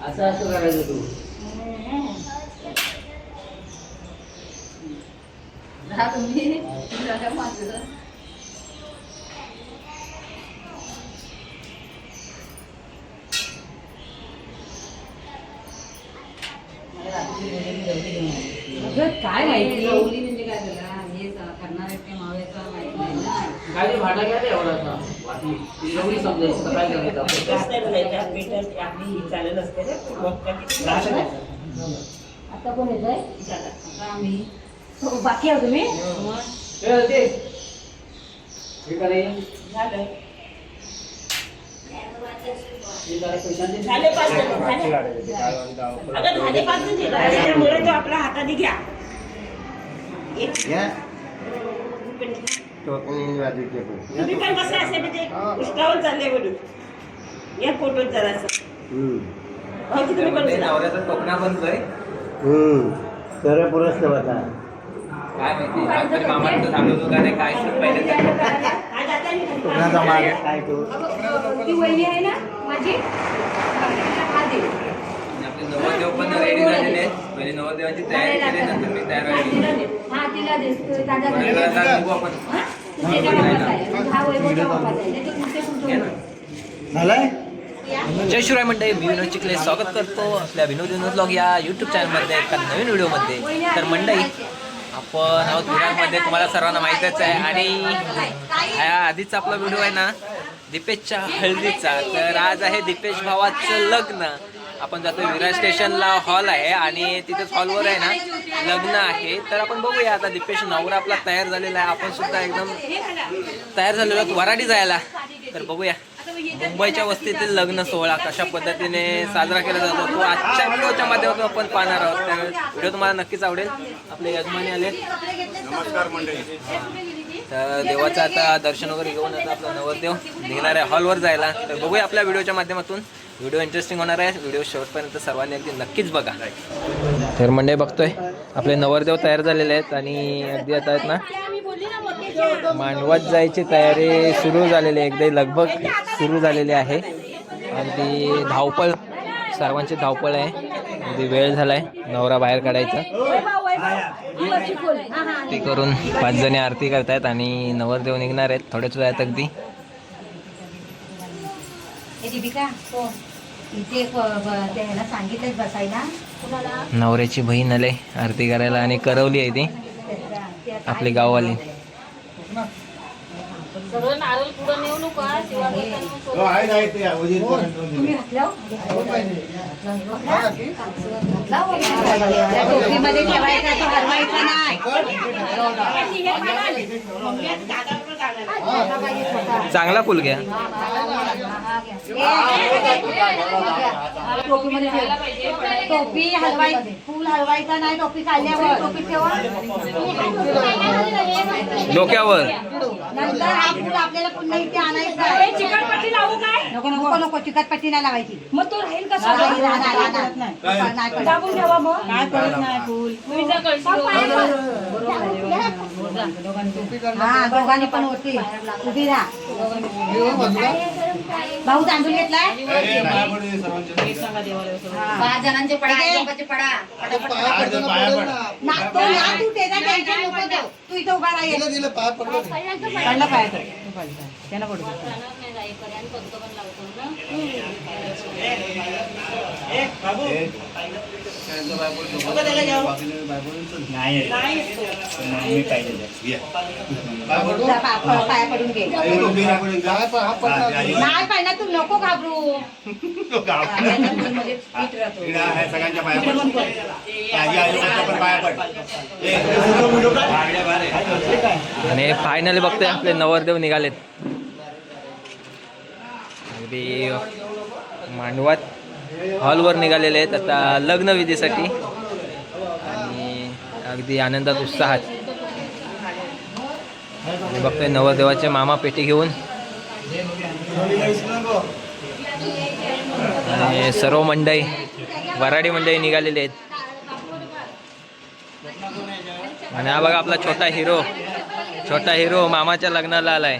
असं असं करायचं तू तुम्ही काय माहिती गवली म्हणजे काय झालं हे करणार आहेत ते मावळ्याचा माहिती नाही ना काय भाडा घ्या रे एवढा एवढी समजायचं काय करायचं आपली चालेल असते रे आता कोण येत आहे आम्ही बाकी आहो तुम्ही हे करायचं झालं आपला हाताने घ्या तुम्ही पण बसा असे म्हणजे उष्टावर चालले बोलून या फोटोत जरासं तुम्ही पण नवऱ्याचा टोकणा बनतोय तर पुरच नव्हता काय माहिती मामाचं सांगतो का नाही काय पहिले काय तो ती वहिनी आहे ना माझी आपले नवरदेव पण रेडी झालेले आहेत पहिले नवरदेवाची तयारी केली नंतर मी तयार राहिली हा तिला देतो दादा झालाय जय शिवराय मंडळी, मी विनोद चिखले स्वागत करतो आपल्या विनोद ब्लॉग या यूट्यूब चॅनलमध्ये एका नवीन व्हिडिओमध्ये. तर मंडळी आपण आहोत विरारमध्ये, तुम्हाला सर्वांना माहीतच आहे. आणि आधीचा आपला व्हिडिओ आहे ना दीपेशच्या हळदीचा. तर आज आहे दीपेश भावाचं लग्न. आपण जातो विरार स्टेशनला, हॉल आहे आणि तिथेच हॉलवर आहे ना लग्न आहे. तर आपण बघूया आता दीपेश नवरा आपला तयार झालेला आहे, आपण सुद्धा एकदम तयार झालेलो आहोत वराडी जायला. तर बघूया मुंबईच्या वस्तीतील लग्न सोहळा कशा पद्धतीने साजरा केला जातो तो आजच्या व्हिडिओच्या माध्यमातून आपण पाहणार आहोत. तर व्हिडिओ तुम्हाला नक्कीच आवडेल. आपले यजमानी आले. नमस्कार मंडळी. तर देवाचं आता दर्शन वगैरे घेऊन आता आपला नवरदेव निघणार आहे हॉलवर जायला. तर बघूया आपल्या व्हिडिओच्या माध्यमातून. व्हिडिओ इंटरेस्टिंग होणार आहे. व्हिडिओ शेवटपर्यंत सर्वांनी अगदी नक्कीच बघा. तर मंडळी बघतोय आपले नवरदेव तयार झालेले आहेत आणि अगदी आता आहेत ना मांडवात जायची तयारी सुरू झालेली आहे. एकदा लगबग सुरू झालेली आहे. अगदी धावपळ, सर्वांची धावपळ आहे. अगदी वेळ झालाय नवरा बाहेर काढायचा. ते करून 5 जणी आरती करतायत आणि नवरदेव निघणार आहेत थोड्याच वेळात. अगदी नवऱ्याची बहीण आले आरती करायला आणि करवली आहे ती आपली गाववाली. सगळं नारळ पुढं नेऊ नका चांगला फुल घ्या. टोपी हलवाय, फुल हलवायचा नाही. टोपी काढल्यावर टोपी ठेवा डोक्यावर. नंतर हा फुल आपल्याला पुन्हा इथे आणायचं. चिकटपट्टी लावू काय? नको नको नको, चिकटपट्टी नाही लावायची. मग तो राहील कसा? दाबून ठेवा. मग काय करत नाही फुल. हा दोघांनी पण होती उभी राहा. भाऊ तांदूळ घेतलाय. 5 जणांचे पडा, पडा तू त्याचा टेन्शन नको घेऊ. तू इथं उभा राहील. पाया त्याला पडू. नाही मी पाहिजे जा, पाया पडून घे. नाही पाहिजे तू नको घाबरू. म्हणजे फिट राहतो. सगळ्यांच्या पाया पड. आजी आजोबांच्या पण पाया पड. आणि फायनली बघतोय आपले नवरदेव निघालेत अगदी मांडवात हॉलवर निघालेले आहेत आता लग्नविधीसाठी आणि अगदी आनंदात उत्साहात. आणि बघतोय नवरदेवाचे मामा पेटी घेऊन आणि सर्व मंडळी वराडी मंडळी निघालेली आहेत. आणि हा बघा आपला छोटा हिरो मामाच्या लग्नाला आलाय.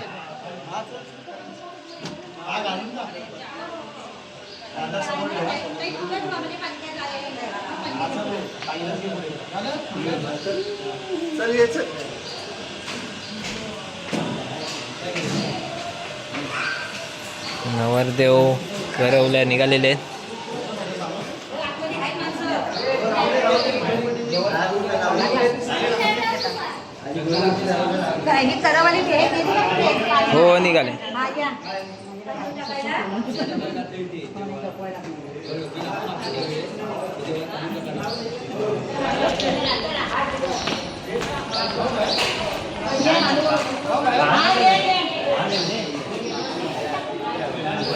नवरदेव करवल्या निघालेले आहेत. हे करवाली घे. हो निघाले. हा, या.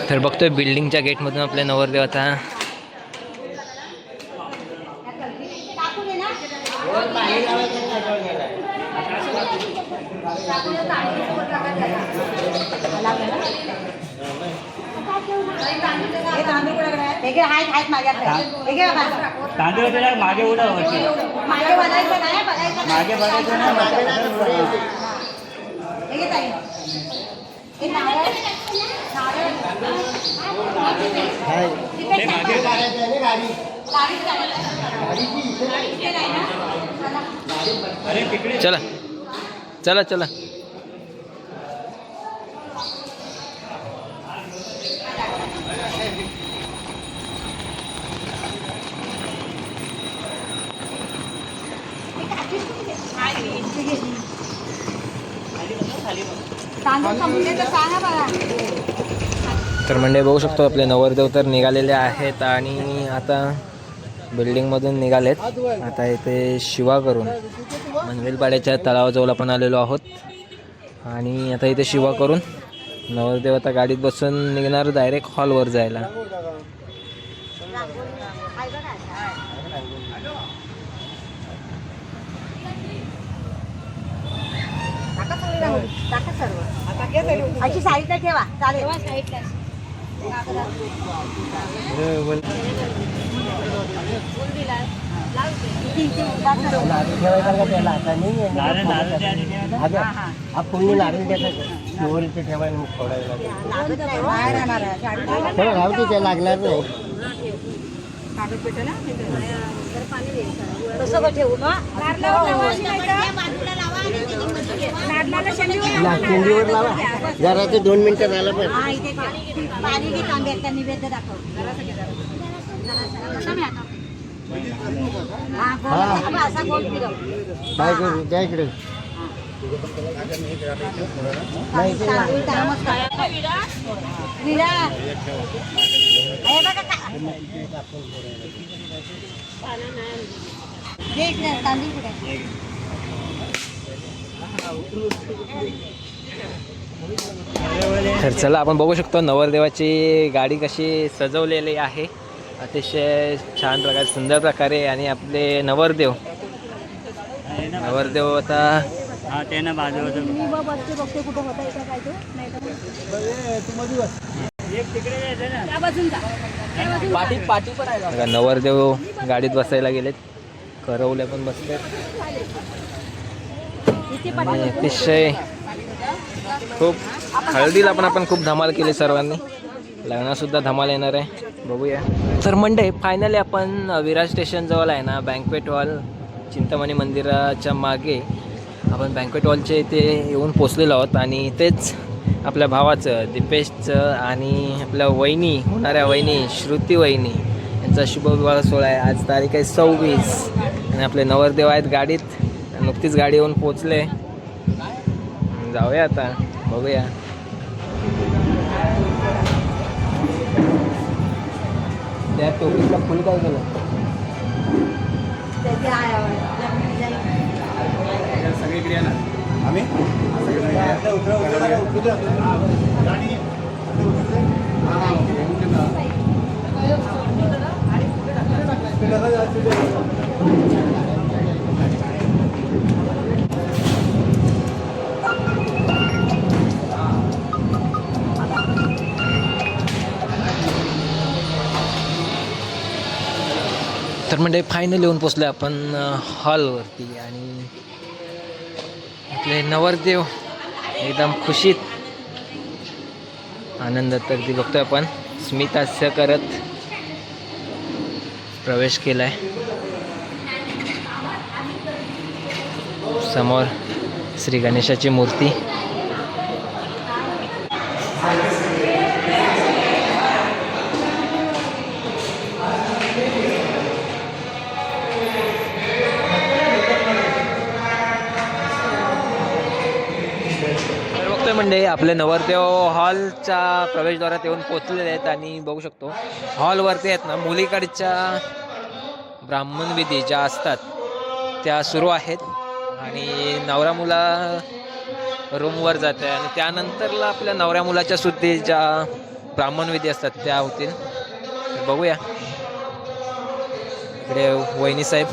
तर बघतोय बिल्डिंगच्या गेटमधून आपले नवरदेव आता टाकून ये ना. हे घे, आहेत माझ्याकडे. हे घे बाबा. तांदूळ त्याला मागे उडव मागे बघायचं नाही, बघायचं मागे बघायचं ना मागे हे घे ताई. हे नारळ. चला चला चला. तर म्हणजे बघू शकतो आपले नवरदेव तर निघालेले आहेत आणि आता बिल्डिंगमधून निघालेत. आता इथे शिवा करून मनवेलपाड्याच्या तलावाजवळ आपण आलेलो आहोत आणि आता इथे शिवा करून नवरदेव आता गाडीत बसून निघणार डायरेक्ट हॉलवर जायला. अशी साईडला ठेवा चालेल. पुण्य नारळ द्यायचं ठेवायला फोडायला राहू ते लागणार नाही. कसं का ठेवू मग? शेंडीवर लावा जरा ते 2 मिनिटं झालं पण. हा, इथे ठेव. पाणी घे तांब्यात, निवेद्य दाखव. हा, गोल असा गोल फिरव. काय करू त्या इकडे तांदूळ त्यामच काय. विरा. हे बघा का. घे इकडे, तांदूळ कुठे? तर चला आपण बघू शकतो नवरदेवाची गाडी कशी सजवलेली आहे अतिशय छान प्रकारे सुंदर प्रकारे. आणि आपले नवरदेव आता त्यांना बाजूला नवरदेव गाडीत बसायला गेलेत. करवल्या पण बसलेत आणि अतिशय खूप हळदीला पण आपण खूप धमाल केली सर्वांनी. लग्नासुद्धा धमाल येणार आहे, बघूया. तर मंडळी फायनली आपण विरार स्टेशनजवळ आहे ना बँक्वेट हॉल चिंतामणी मंदिराच्या मागे आपण बँक्वेट हॉलच्या इथे येऊन पोचलेलो आहोत. आणि इथेच आपल्या भावाचं दीपेशचं आणि आपल्या वहिनी होणाऱ्या वहिनी श्रुती वहिनी यांचं आजचा शुभविवाह सोहळा आहे. आज तारीख आहे 26 आणि आपले नवरदेव आहेत गाडीत. नुकतीच गाडी येऊन पोचले. जाऊया आता बघूया. त्या टोपीला फुल काय केलं? सगळीकडे आहे ना आम्ही तर म्हणजे फायनल येऊन पोचलो आपण हॉलवरती आणि आपले नवरदेव एकदम खुशीत आनंदात तर ती बघतोय आपण स्मित हास्य करत प्रवेश केलाय. समोर श्री गणेशाची मूर्ती. म्हणजे आपले नवरदेव हॉलच्या प्रवेशद्वारात येऊन पोचलेले आहेत आणि बघू शकतो हॉलवरती आहेत ना मुलीकडच्या ब्राह्मण विधी ज्या असतात त्या सुरू आहेत आणि नवरा मुला रूमवर जात आहे आणि त्यानंतरला आपल्या नवऱ्या मुलाच्या सुद्धा ज्या ब्राह्मण विधी असतात त्या होतील. बघूया इकडे वहिनी साहेब.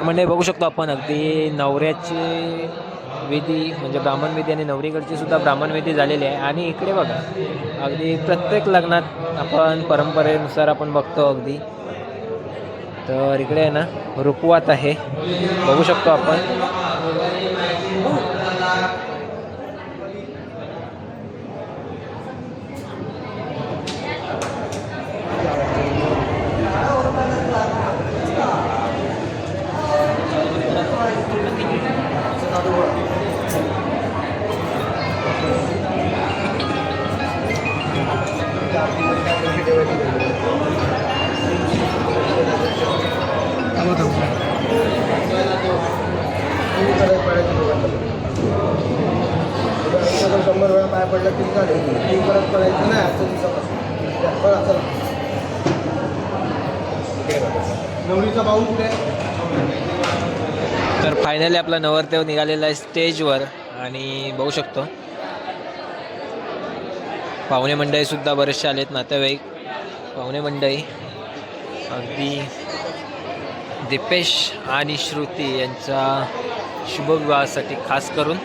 म्हणजे बघू शकतो आपण अगदी नवऱ्याची विधी म्हणजे ब्राह्मण विधी आणि नवरीकडची सुद्धा ब्राह्मण विधी झालेली आहे. आणि इकडे बघा अगदी प्रत्येक लग्नात आपण परंपरेनुसार आपण बघतो अगदी. तर इकडे आहे ना रुखवात आहे बघू शकतो आपण. शंभर वेळा पाय पडला तरी चालेल परत पडायचं नाही आजच्या दिवसापासून नवरीचा पाऊल कुठे तर फायनली आपला नवरदेव निघालेला आहे स्टेजवर आणि बघू शकतो पाहुणे मंडळी सुद्धा बरेचसे आलेत, नातेवाईक पाहुणे मंडळी अगदी दीपेश आणि श्रुती यांच्या शुभविवाहासाठी खास करून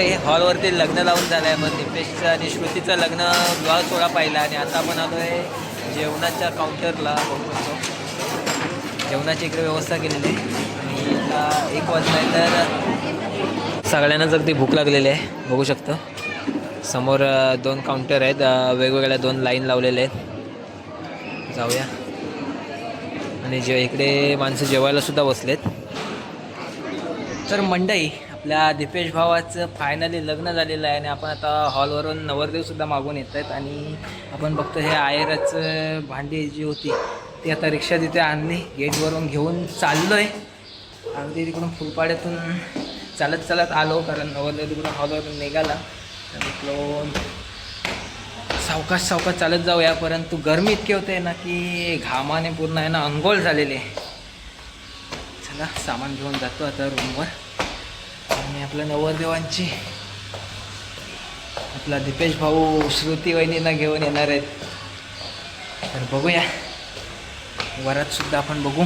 मंडळी हॉलवरती लग्न लावून झालं आहे. मग दीपेशचं आणि श्रुतीचं लग्न विवाह सोहळा पाहिला आणि आता आपण आलो आहे जेवणाच्या काउंटरला. बघू शकतो जेवणाची इकडे व्यवस्था केलेली आहे आणि आता 1 वाजता आहे तर सगळ्यांनाच अगदी भूक लागलेली आहे. बघू शकतो समोर 2 काउंटर आहेत, वेगवेगळ्या 2 लाईन लावलेल्या आहेत. जाऊया आणि इकडे माणसं जेवायला सुद्धा बसलेत. तर मंडई आपल्या दीपेश भावाचं फायनली लग्न झालेलं आहे आणि आपण आता हॉलवरून नवरदेवसुद्धा मागून येत आहेत आणि आपण बघतो हे आयराचं भांडी जी होती ती आता रिक्षा तिथे आणली, गेटवरून घेऊन चाललो आहे. अगदी तिकडून फुलपाड्यातून चालत चालत आलो कारण नवरदेव तिकडून हॉलवरून निघाला. तर सावकाश सावकाश चालत जाऊया, परंतु गरमी इतके होते ना की घामाने पूर्ण आहे ना अंघोळ झालेले. चला सामान घेऊन जातो आता रूमवर आणि आपल्या नवरदेवांची आपला दीपेश भाऊ श्रुती वहिनींना घेऊन येणार आहेत. तर बघूया वरात सुद्धा आपण बघू.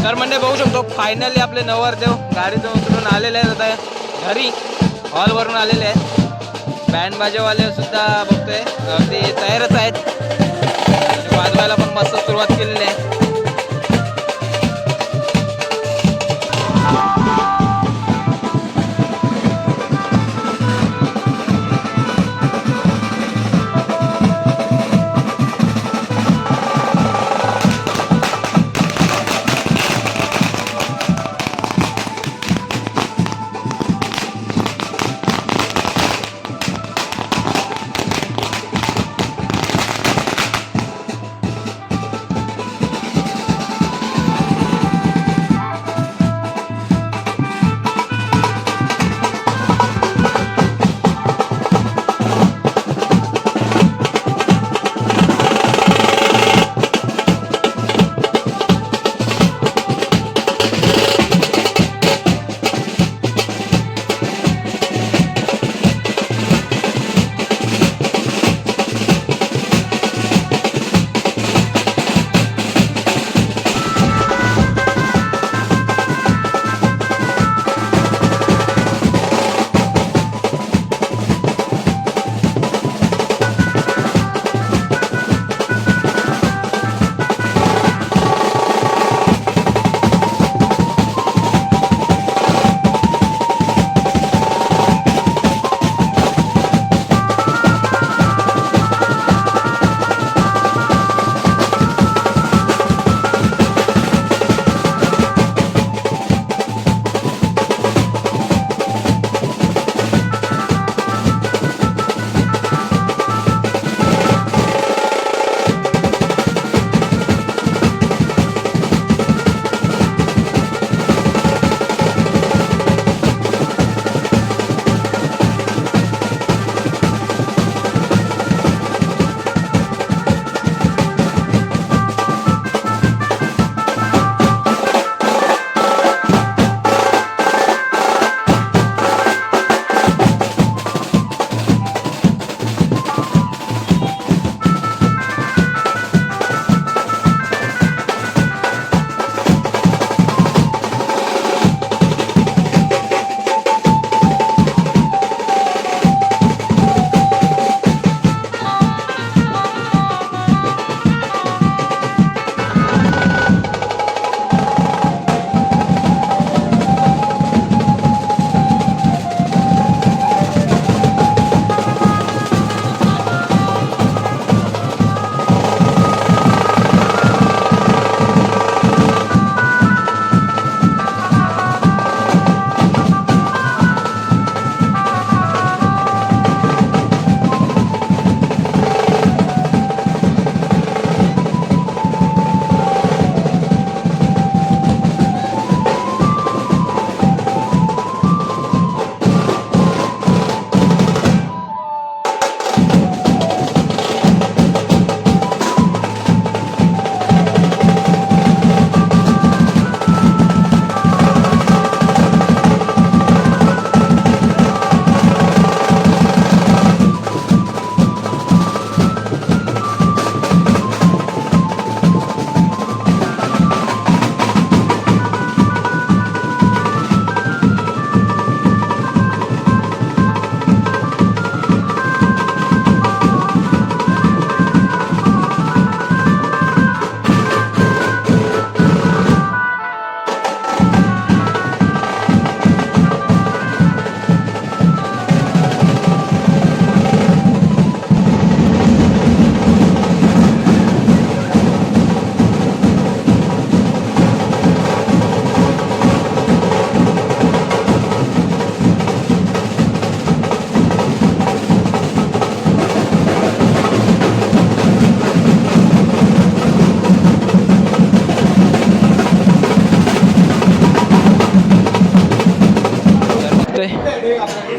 तर म्हणजे बघू शकतो फायनली आपले नवरदेव गाडीतून उतरून आलेले आहेत आता घरी. हॉलवरून आलेले आहेत. बँड बाजेवाले सुद्धा बघतोय ते तयारच आहेत. वाजवायला पण मस्त सुरुवात केलेली आहे.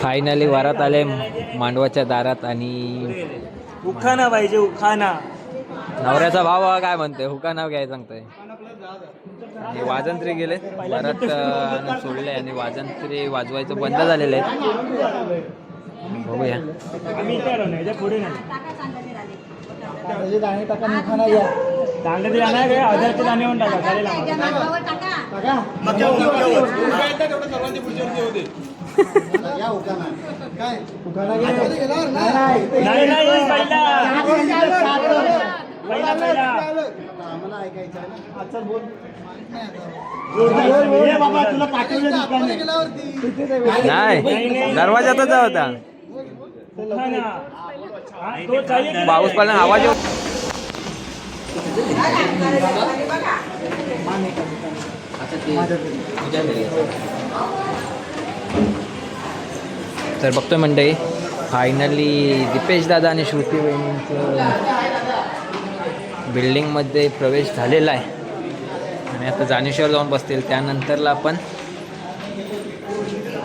फायनली वरात आले मांडवाच्या दारात आणि उखाणा पाहिजे उखाणा. नवऱ्याचा भाव काय म्हणतोय हुकाना घ्यायला सांगतोय. आणि वाजंत्री गेले वरात आणून सोडले आणि वाजंत्री वाजवायचं बंद झालेलं आहे. बघूया त्याचे दाणे टाका निखाना घ्या. दांडे जाणार काय हजारचे दाणे पण टाका चालेल आम्हाला. टाका. या उखाणा. काय उखाणा घ्या. नाही नाही पहिला आम्हाला ऐकायचं आहे ना. अच्छा बोल. ये बाबा तुला पाठवलं दुकानात. नाही दरवाजातच होता. पाऊस पण आवाज येऊ. तर बघतोय मंडळी फायनली दीपेश दादा आणि श्रुती वहिनींचं बिल्डिंगमध्ये प्रवेश झालेला आहे आणि आता जानेश्वर जाऊन बसतील. त्यानंतरला आपण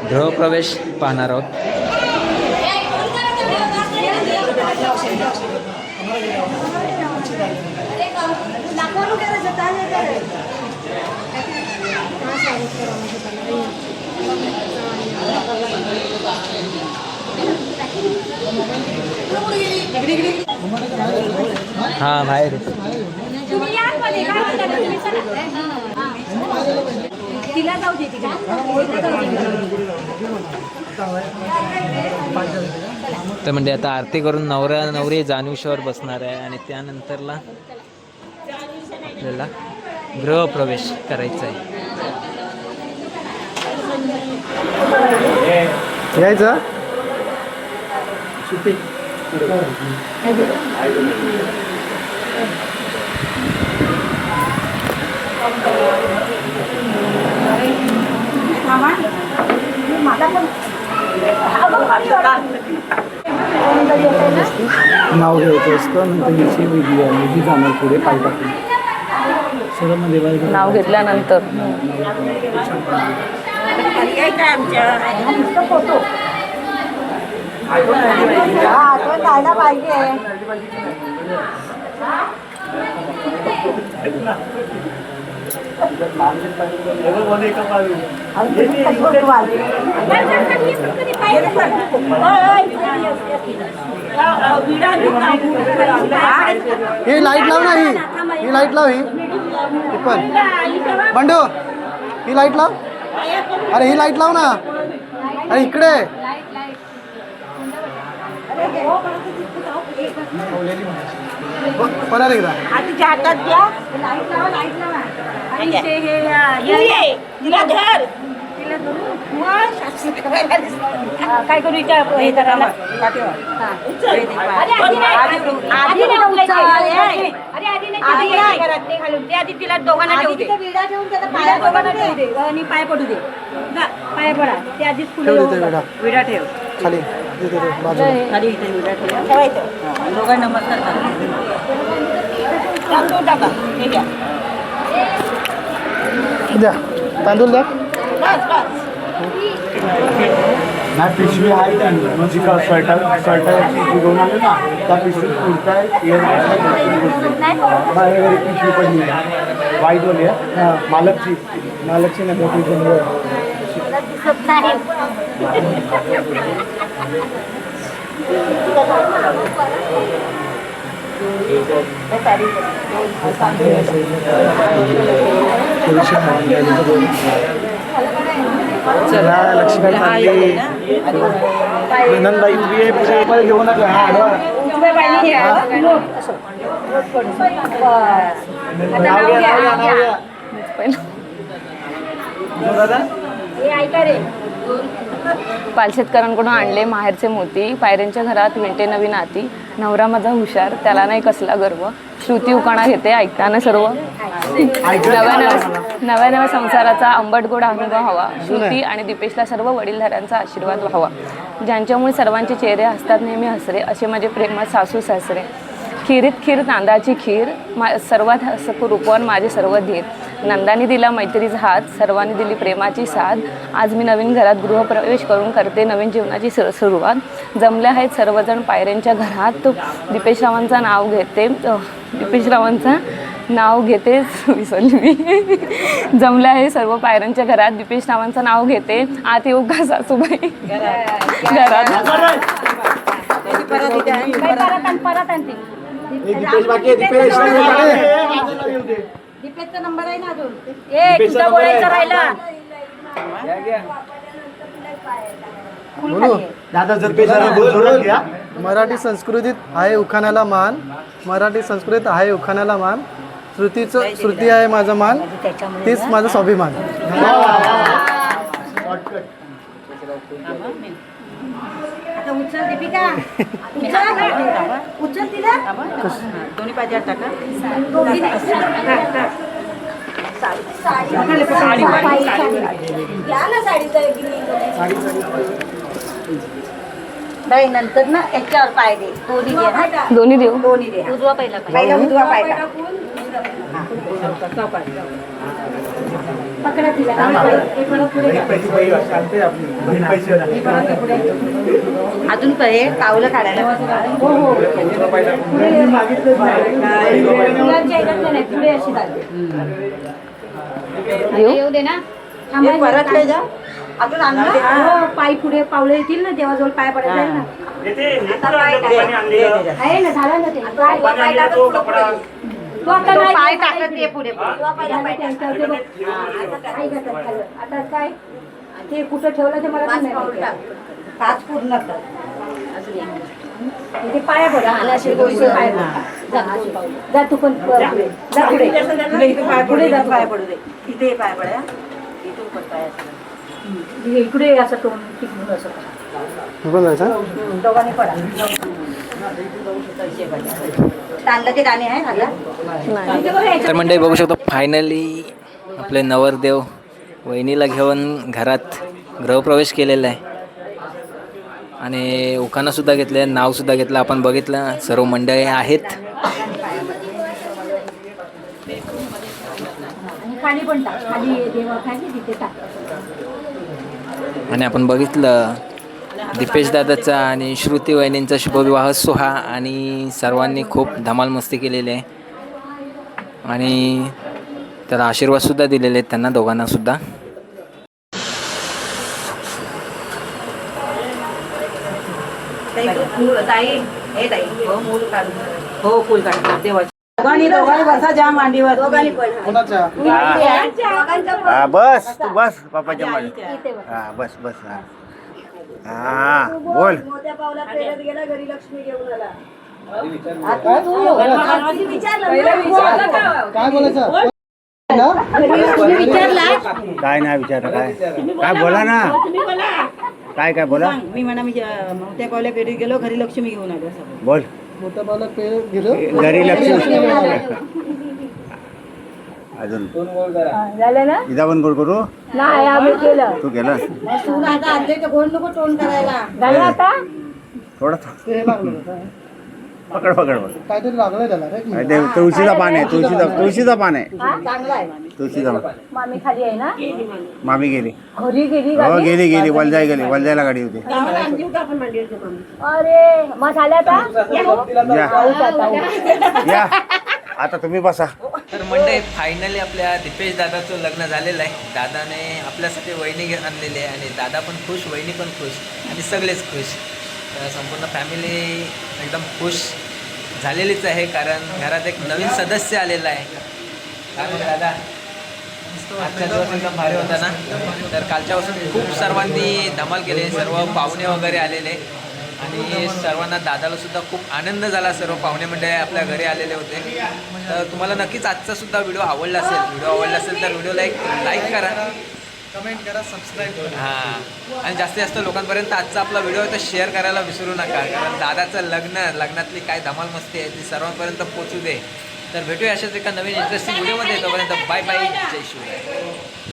गृहप्रवेश पाहणार आहोत. हां बाहेर तिला जाऊ दे तिला. तर म्हणजे आता आरती करून नवरा नवरी जानेश्वर बसणार आहे आणि त्यानंतरला आपल्याला गृहप्रवेश करायचा आहे. यायचं नाव घ्यायचं असतं. नंतर हिची विधी आहे ही जाणार पुढे पाय टाकून नाव घेतल्यानंतर आठवण राहायला पाहिजे. ही लाईट लाव ना. ही लाईट लाव. ही पण बंडू ही लाईट लाव. अरे ही लाईट लाव ना. अरे इकडे परत एकदा आधीच्या हातात द्या. लाईट लावा लाईट लावा. आणि ते हे तिला धर. तिला धरू. काय करू विचार हे करायला. आधी तिला दोघांना ठेवू दे. दोघांना ठेवू दे आणि पाय पडू दे. पाय पडा ते आधीच पुढे विडा ठेव खाली खाली विडा ठेवायचं. दोघांना नमस्कार तांदूळ टाका. हे घ्या द्या तांदूळ द्या. बस बस. नाही पिशवी आहे त्यांनी म्हणजे का स्वेटर घेऊन आले ना त्या पिशवीत कुर्ता बाहेर पिशवी पडली वाईटवाली आहे मालकची नका चला लक्ष्मी नंदबाई उभी आहे पुढे घेऊ नका. हा पालशेतकरांकडून आणले माहेरचे मोती. पायऱ्यांच्या घरात विंटे नवी नाती. नवरा माझा हुशार त्याला नाही कसला गर्व. श्रुती उकाणा घेते ऐकताना सर्व. नव्या संसाराचा आंबट गोड अनुभव हवा. श्रुती आणि दीपेशला सर्व वडीलधाऱ्यांचा आशीर्वाद व्हावा. ज्यांच्यामुळे सर्वांचे चेहरे हसतात नेहमी हसरे. असे माझे प्रेमात सासू सासरे. खिरीत खीर तांदळाची खीर सर्वात रूपवान माझे सर्व धीर. नंदानी दिला मैत्रीचा हात, सर्वांनी दिली प्रेमाची साथ. आज मी नवीन घरात गृहप्रवेश करून करते नवीन जीवनाची सुरुवात. जमले आहेत सर्वजण पायऱ्यांच्या घरात. दीपेश रावांचा नाव घेते विसरली मी. जमले आहे सर्व पायऱ्यांच्या घरात. दीपेश रावांचं नाव घेते. आत येऊ का सासूबाई घरात. दीपेशचा नंबर आहे ना अजून. ए तुझा बोलायचा राहिला. बोलू दादा जर पेशाला जोरात घ्या. मराठी संस्कृतीत आहे उखाण्याला मान. मराठी संस्कृतीत आहे उखाण्याला मान. श्रुती आहे माझा मान, तीच माझा स्वाभिमान. आता उचल दीपिका. उचल तिला. दोन्ही पाहिजे टाका. नाही नंतर ना याच्यावर पाय दे. दोन्ही देऊ. उजवा पहिला उजवा पाय टाक. पकडा तिला. अजून पाय कावलं काढायला. हो हो पुढे अशी येऊ दे ना. परत ले जा. अजून आणलं पाय पुढे पावलं येतील ना देवाजवळ पाय पडत जाईल ना. आहे ना झालं ना ते. पाय टाकत ते पुढे. आता काय ते कुठं ठेवलं ते मला पाच पूर्ण कर. ते पाया पडा. पाय जा तू पण जा पुढे. पाय पुढे जा. पाय पडू दे. इथे पाय पडा. इथून पण पाय इकडे असं तोंड टिकून असं दोघांनी पडा. तांदळाचे दाणे आहे. तर मंडळी बघू शकतो फायनली आपले नवरदेव वहिनीला घेऊन घरात गृहप्रवेश केलेला आहे आणि उखाणंसुद्धा घेतले, नावसुद्धा घेतलं. आपण बघितलं सर्व मंडळी आहेत. खाली पण टाक. खाली देवा खाली तिथे टाक. आणि आपण बघितलं दीपेश दादाचा आणि श्रुती वहिनींचा शुभविवाह सोहळा आणि सर्वांनी खूप धमाल मस्ती केलेली आहे आणि त्याला आशीर्वादसुद्धा दिलेले आहेत त्यांना दोघांनासुद्धा. हो फुल काढ देवाची. दोघांनी बसा जा मांडीवर. दोघांनी पण बस तू बस बापाच्या मागे. हा बस बस. हा बोल. घरी लक्ष्मी घेऊन आला. काय बोलायचं काय नाही विचारलं. काय बोला ना. काय बोला. मी म्हणा मी मोठ्या पावल्या पेढीत गेलो घरी लक्ष्मी घेऊन आलो. बोल. मोठं पावलं गेलो घरी लक्ष्मी. अजून झालं ना. इजा पण बोल करू. नाही आम्ही केलं. तू केलं गोड नको तोंड करायला. झालं आता. थोडं पकड पकड पकड. काहीतरी लागलं त्याला रे. ते तुळशीचा पान आहे. तुळशीचा पान आहे. चांगला आहे. तुळशीचा पान. मामी खाली आहे ना. मामी गेली. घरी गेली. हो गेली वलजायला गाडी होती. अरे मग झालं आता. या आता तुम्ही बसा. तर मंडळी फायनली आपल्या दीपेश दादाचं लग्न झालेलं आहे. दादाने आपल्यासाठी वहिनी आणलेली आहे आणि दादा पण खुश, वहिनी पण खुश आणि सगळेच खुश. तर संपूर्ण फॅमिली एकदम खुश झालेलीच आहे कारण घरात एक नवीन सदस्य आलेला आहे. काय म्हणतो दादा, आजचा दिवस एकदम भारी होता ना. तर कालच्यापासून खूप सर्वांनी धमाल केली, सर्व पाहुणे वगैरे आलेले आणि सर्वांना दादाला सुद्धा खूप आनंद झाला. सर्व पाहुणे मंडळी आपल्या घरी आलेले होते. तर तुम्हाला नक्कीच आजचा सुद्धा व्हिडिओ आवडला असेल तर व्हिडिओला एक लाईक करा, कमेंट करा, सबस्क्राईब करा. हां आणि जास्तीत जास्त लोकांपर्यंत आजचा आपला व्हिडिओ तर शेअर करायला विसरू नका कारण दादाचं लग्नातली काय धमाल मस्ती आहे ती सर्वांपर्यंत पोचू दे. तर भेटूया अशाच एका नवीन इंटरेस्टिंग व्हिडिओमध्ये. तोपर्यंत बाय बाय, जय शिवराय.